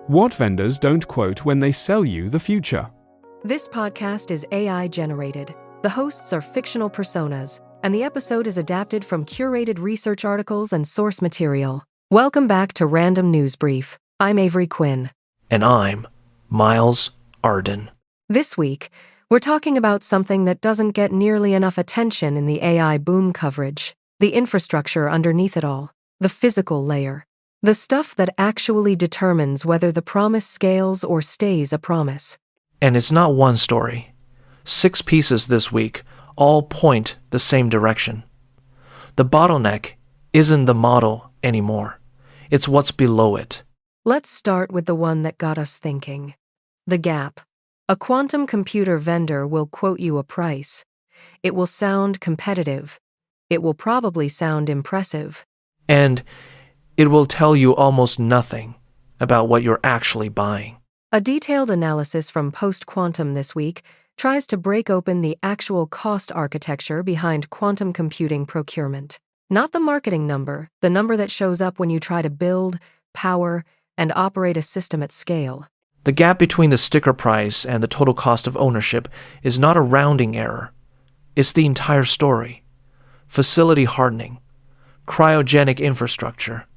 What vendors don't quote when they sell you the future? This podcast is AI generated. The hosts are fictional personas, and the episode is adapted from curated research articles and source material. Welcome back to Random News Brief. I'm Avery Quinn. And I'm Miles Arden. This week, we're talking about something that doesn't get nearly enough attention in the AI boom coverage: the infrastructure underneath it all, the physical layer. The stuff that actually determines whether the promise scales or stays a promise. And it's not one story. 6 pieces this week all point the same direction. The bottleneck isn't the model anymore. It's what's below it. Let's start with the one that got us thinking. The gap. A quantum computer vendor will quote you a price. It will sound competitive. It will probably sound impressive. And it will tell you almost nothing about what you're actually buying. A detailed analysis from Post-Quantum this week tries to break open the actual cost architecture behind quantum computing procurement. Not the marketing number, the number that shows up when you try to build, power, and operate a system at scale. The gap between the sticker price and the total cost of ownership is not a rounding error. It's the entire story. Facility hardening, cryogenic infrastructure,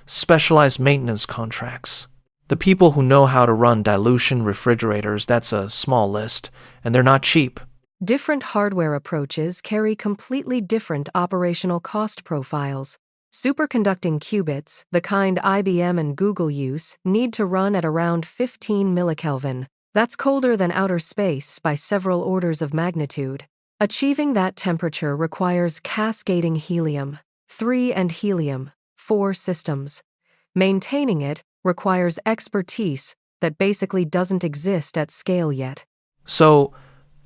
specialized maintenance contracts. The people who know how to run dilution refrigerators, that's a small list, and they're not cheap. Different hardware approaches carry completely different operational cost profiles. Superconducting qubits, the kind IBM and Google use, need to run at around 15 millikelvin. That's colder than outer space by several orders of magnitude. Achieving that temperature requires cascading helium-3 and helium-4 systems. Maintaining it requires expertise that basically doesn't exist at scale yet. So,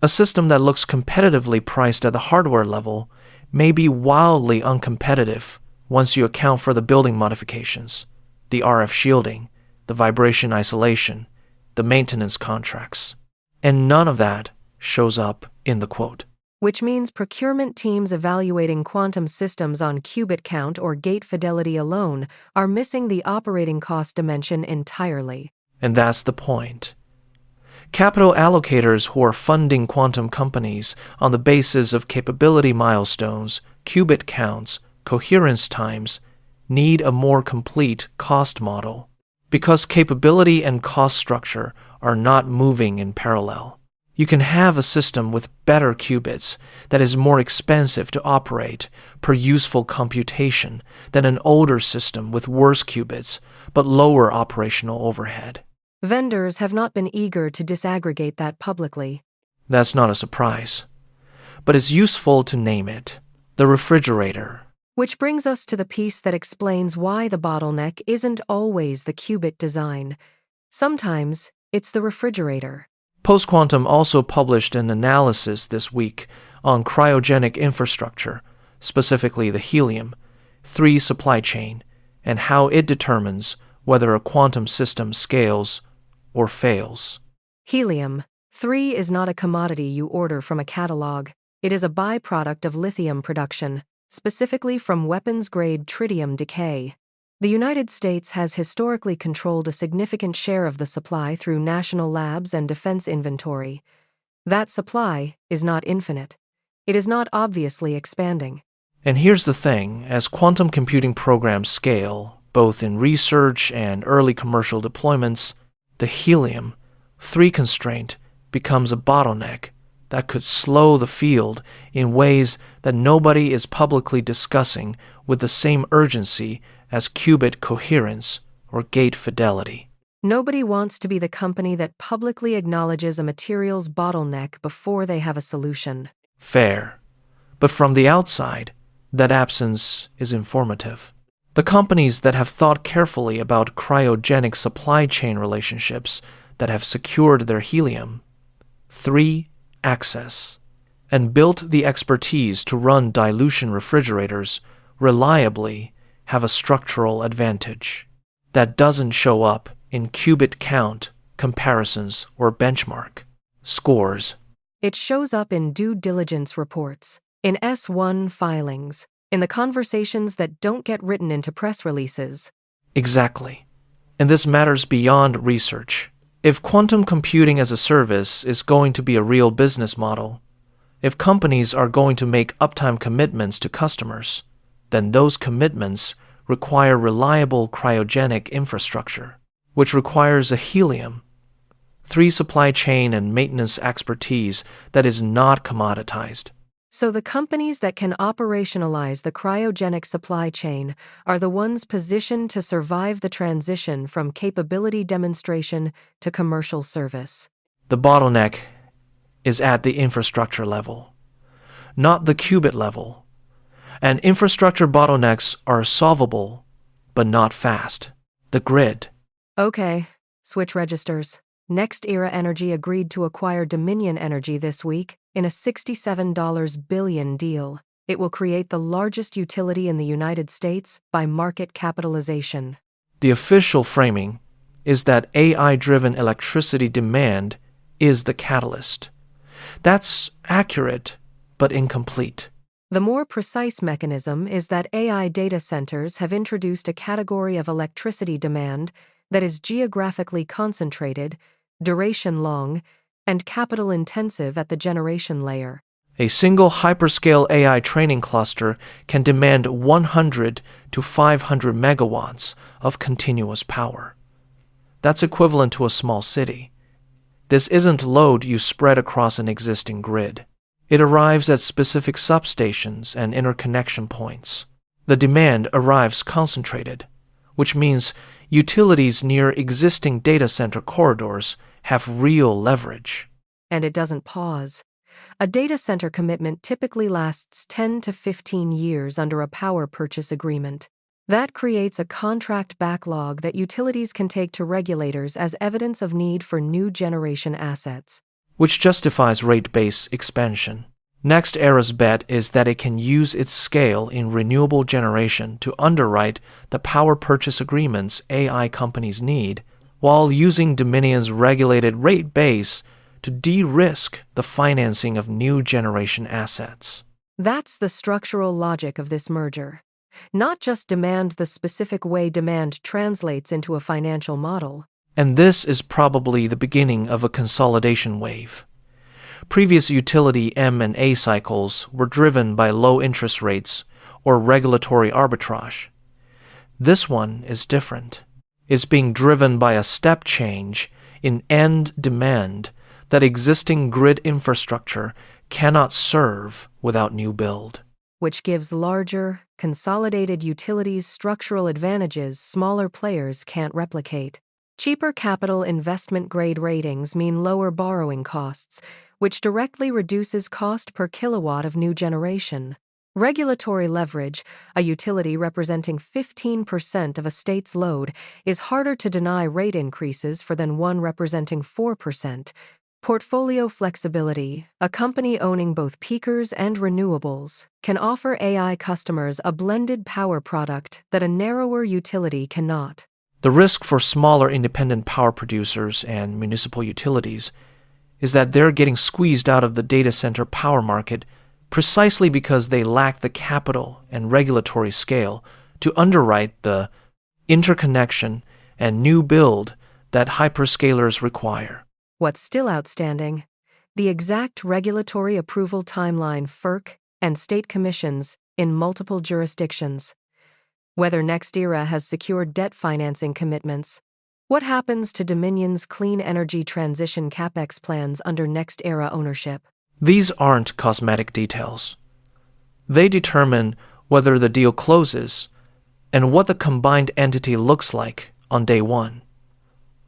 a system that looks competitively priced at the hardware level may be wildly uncompetitive once you account for the building modifications, the RF shielding, the vibration isolation, the maintenance contracts. And none of that shows up in the quote. Which means procurement teams evaluating quantum systems on qubit count or gate fidelity alone are missing the operating cost dimension entirely. And that's the point. Capital allocators who are funding quantum companies on the basis of capability milestones, qubit counts, coherence times, need a more complete cost model, because capability and cost structure are not moving in parallel. You can have a system with better qubits that is more expensive to operate per useful computation than an older system with worse qubits but lower operational overhead. Vendors have not been eager to disaggregate that publicly. That's not a surprise, but it's useful to name it: the refrigerator. Which brings us to the piece that explains why the bottleneck isn't always the qubit design. Sometimes it's the refrigerator. Post-Quantum also published an analysis this week on cryogenic infrastructure, specifically the helium-3 supply chain, and how it determines whether a quantum system scales or fails. Helium-3 is not a commodity you order from a catalog. It is a byproduct of lithium production, specifically from weapons-grade tritium decay. The United States has historically controlled a significant share of the supply through national labs and defense inventory. That supply is not infinite. It is not obviously expanding. And here's the thing: as quantum computing programs scale, both in research and early commercial deployments, the helium-3 constraint becomes a bottleneck that could slow the field in ways that nobody is publicly discussing with the same urgency as qubit coherence or gate fidelity. Nobody wants to be the company that publicly acknowledges a material's bottleneck before they have a solution. Fair. But from the outside, that absence is informative. The companies that have thought carefully about cryogenic supply chain relationships that have secured their helium-3 access and built the expertise to run dilution refrigerators reliably have a structural advantage that doesn't show up in qubit count comparisons or benchmark scores. It shows up in due diligence reports, in S1 filings, in the conversations that don't get written into press releases. Exactly. And this matters beyond research. If quantum computing as a service is going to be a real business model, if companies are going to make uptime commitments to customers, then those commitments require reliable cryogenic infrastructure, which requires a helium, 3 supply chain and maintenance expertise that is not commoditized. So the companies that can operationalize the cryogenic supply chain are the ones positioned to survive the transition from capability demonstration to commercial service. The bottleneck is at the infrastructure level, not the qubit level. And infrastructure bottlenecks are solvable, but not fast. The grid. Okay, switch registers. Next Era Energy agreed to acquire Dominion Energy this week in a $67 billion deal. It will create the largest utility in the United States by market capitalization. The official framing is that AI-driven electricity demand is the catalyst. That's accurate, but incomplete. The more precise mechanism is that AI data centers have introduced a category of electricity demand that is geographically concentrated, duration long, and capital intensive at the generation layer. A single hyperscale AI training cluster can demand 100 to 500 megawatts of continuous power. That's equivalent to a small city. This isn't load you spread across an existing grid. It arrives at specific substations and interconnection points. The demand arrives concentrated, which means utilities near existing data center corridors have real leverage. And it doesn't pause. A data center commitment typically lasts 10 to 15 years under a power purchase agreement. That creates a contract backlog that utilities can take to regulators as evidence of need for new generation assets, which justifies rate-based expansion. Next Era's bet is that it can use its scale in renewable generation to underwrite the power purchase agreements AI companies need, while using Dominion's regulated rate base to de-risk the financing of new generation assets. That's the structural logic of this merger. Not just demand the specific way demand translates into a financial model. And this is probably the beginning of a consolidation wave. Previous utility M&A cycles were driven by low interest rates or regulatory arbitrage. This one is different. It's being driven by a step change in end demand that existing grid infrastructure cannot serve without new build, which gives larger, consolidated utilities structural advantages smaller players can't replicate. Cheaper capital investment-grade ratings mean lower borrowing costs, which directly reduces cost per kilowatt of new generation. Regulatory leverage, a utility representing 15% of a state's load, is harder to deny rate increases for than one representing 4%. Portfolio flexibility, a company owning both peakers and renewables, can offer AI customers a blended power product that a narrower utility cannot. The risk for smaller independent power producers and municipal utilities is that they're getting squeezed out of the data center power market precisely because they lack the capital and regulatory scale to underwrite the interconnection and new build that hyperscalers require. What's still outstanding? The exact regulatory approval timeline FERC and state commissions in multiple jurisdictions. Whether Next Era has secured debt financing commitments. What happens to Dominion's clean energy transition capex plans under Next Era ownership? These aren't cosmetic details. They determine whether the deal closes and what the combined entity looks like on day one.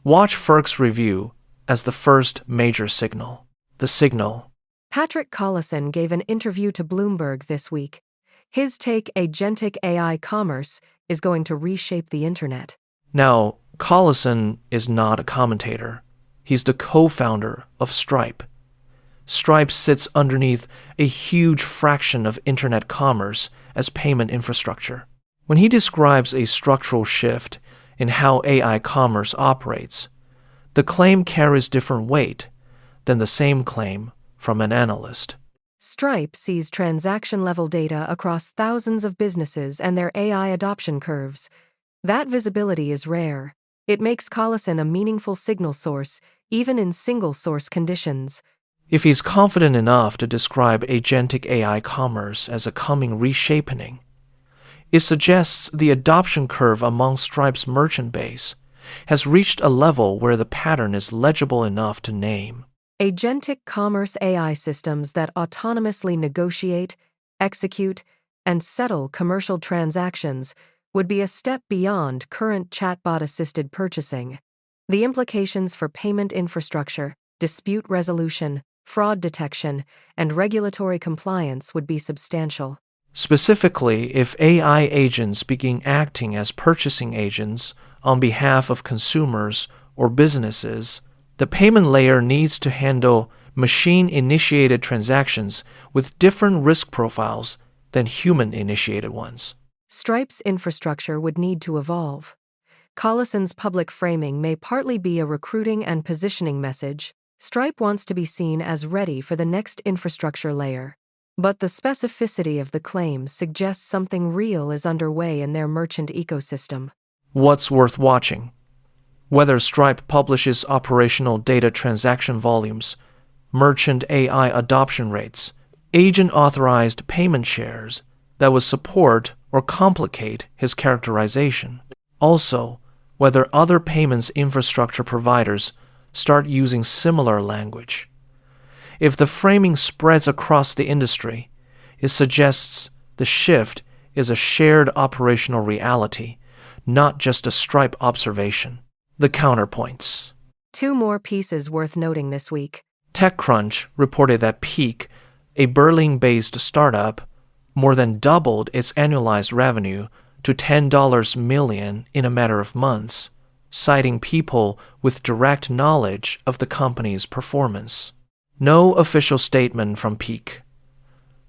Watch FERC's review as the first major signal. The signal. Patrick Collison gave an interview to Bloomberg this week. His take, agentic AI commerce, is going to reshape the internet. Now, Collison is not a commentator. He's the co-founder of Stripe. Stripe sits underneath a huge fraction of internet commerce as payment infrastructure. When he describes a structural shift in how AI commerce operates, the claim carries different weight than the same claim from an analyst. Stripe sees transaction-level data across thousands of businesses and their AI adoption curves. That visibility is rare. It makes Collison a meaningful signal source, even in single-source conditions. If he's confident enough to describe agentic AI commerce as a coming reshaping, it suggests the adoption curve among Stripe's merchant base has reached a level where the pattern is legible enough to name. Agentic commerce AI systems that autonomously negotiate, execute, and settle commercial transactions would be a step beyond current chatbot-assisted purchasing. The implications for payment infrastructure, dispute resolution, fraud detection, and regulatory compliance would be substantial. Specifically, if AI agents begin acting as purchasing agents on behalf of consumers or businesses, the payment layer needs to handle machine-initiated transactions with different risk profiles than human-initiated ones. Stripe's infrastructure would need to evolve. Collison's public framing may partly be a recruiting and positioning message. Stripe wants to be seen as ready for the next infrastructure layer. But the specificity of the claim suggests something real is underway in their merchant ecosystem. What's worth watching? Whether Stripe publishes operational data transaction volumes, merchant AI adoption rates, agent-authorized payment shares that would support or complicate his characterization. Also, whether other payments infrastructure providers start using similar language. If the framing spreads across the industry, it suggests the shift is a shared operational reality, not just a Stripe observation. The counterpoints. Two more pieces worth noting this week. TechCrunch reported that Peak, a Berlin-based startup, more than doubled its annualized revenue to $10 million in a matter of months, citing people with direct knowledge of the company's performance. No official statement from Peak.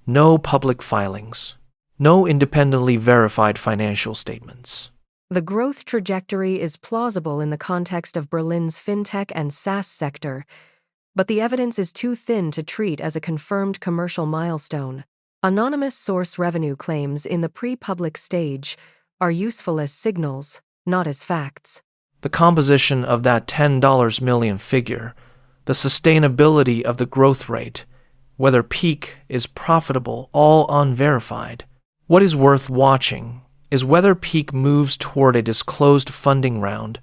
No public filings. No independently verified financial statements. The growth trajectory is plausible in the context of Berlin's fintech and SaaS sector, but the evidence is too thin to treat as a confirmed commercial milestone. Anonymous source revenue claims in the pre-public stage are useful as signals, not as facts. The composition of that $10 million figure, the sustainability of the growth rate, whether Peak is profitable, all unverified. What is worth watching is whether Peak moves toward a disclosed funding round,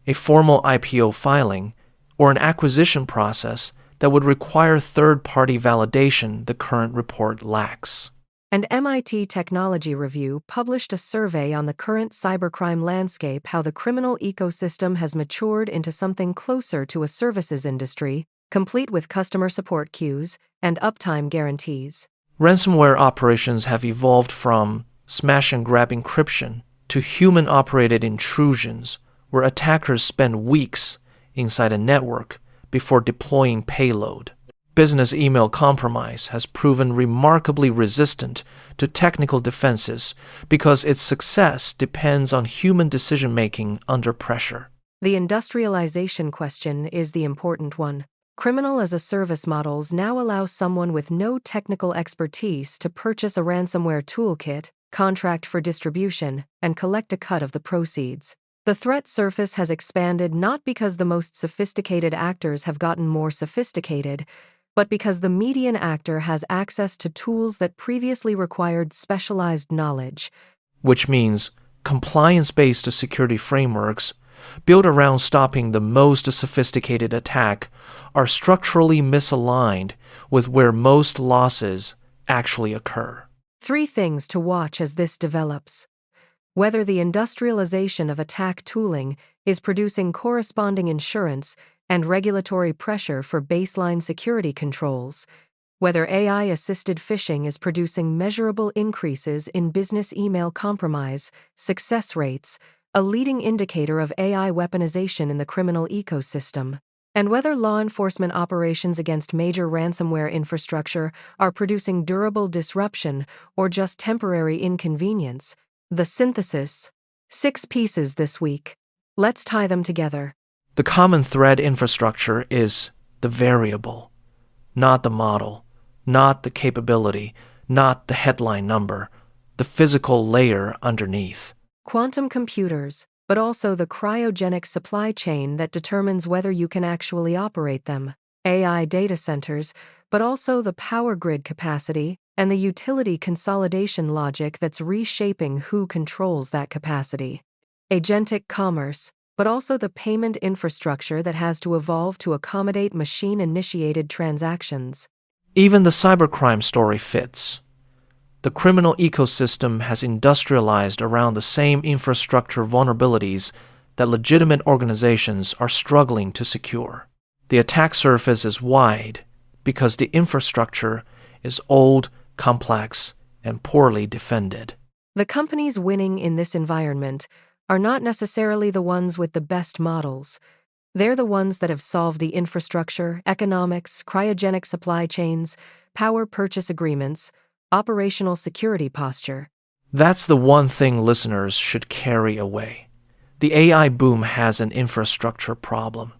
a formal IPO filing, or an acquisition process that would require third-party validation the current report lacks. And MIT Technology Review published a survey on the current cybercrime landscape, how the criminal ecosystem has matured into something closer to a services industry, complete with customer support queues and uptime guarantees. Ransomware operations have evolved from smash-and-grab encryption to human-operated intrusions, where attackers spend weeks inside a network before deploying payload. Business email compromise has proven remarkably resistant to technical defenses because its success depends on human decision-making under pressure. The industrialization question is the important one. Criminal-as-a-service models now allow someone with no technical expertise to purchase a ransomware toolkit, contract for distribution, and collect a cut of the proceeds. The threat surface has expanded not because the most sophisticated actors have gotten more sophisticated, but because the median actor has access to tools that previously required specialized knowledge. Which means compliance-based security frameworks built around stopping the most sophisticated attack are structurally misaligned with where most losses actually occur. 3 things to watch as this develops. Whether the industrialization of attack tooling is producing corresponding insurance and regulatory pressure for baseline security controls, whether AI-assisted phishing is producing measurable increases in business email compromise success rates, a leading indicator of AI weaponization in the criminal ecosystem, and whether law enforcement operations against major ransomware infrastructure are producing durable disruption or just temporary inconvenience. The synthesis. 6 pieces this week. Let's tie them together. The common thread infrastructure is the variable, not the model, not the capability, not the headline number, the physical layer underneath. Quantum computers, but also the cryogenic supply chain that determines whether you can actually operate them. AI data centers, but also the power grid capacity and the utility consolidation logic that's reshaping who controls that capacity. Agentic commerce, but also the payment infrastructure that has to evolve to accommodate machine-initiated transactions. Even the cybercrime story fits. The criminal ecosystem has industrialized around the same infrastructure vulnerabilities that legitimate organizations are struggling to secure. The attack surface is wide because the infrastructure is old, complex, and poorly defended. The companies winning in this environment are not necessarily the ones with the best models. They're the ones that have solved the infrastructure, economics, cryogenic supply chains, power purchase agreements, operational security posture. That's the one thing listeners should carry away. The AI boom has an infrastructure problem,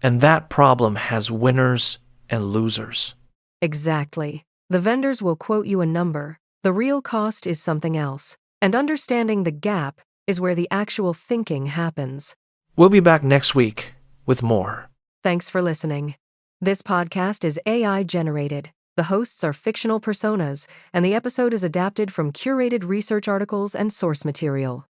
and that problem has winners and losers. Exactly. The vendors will quote you a number. The real cost is something else. And understanding the gap is where the actual thinking happens. We'll be back next week with more. Thanks for listening. This podcast is AI generated. The hosts are fictional personas, and the episode is adapted from curated research articles and source material.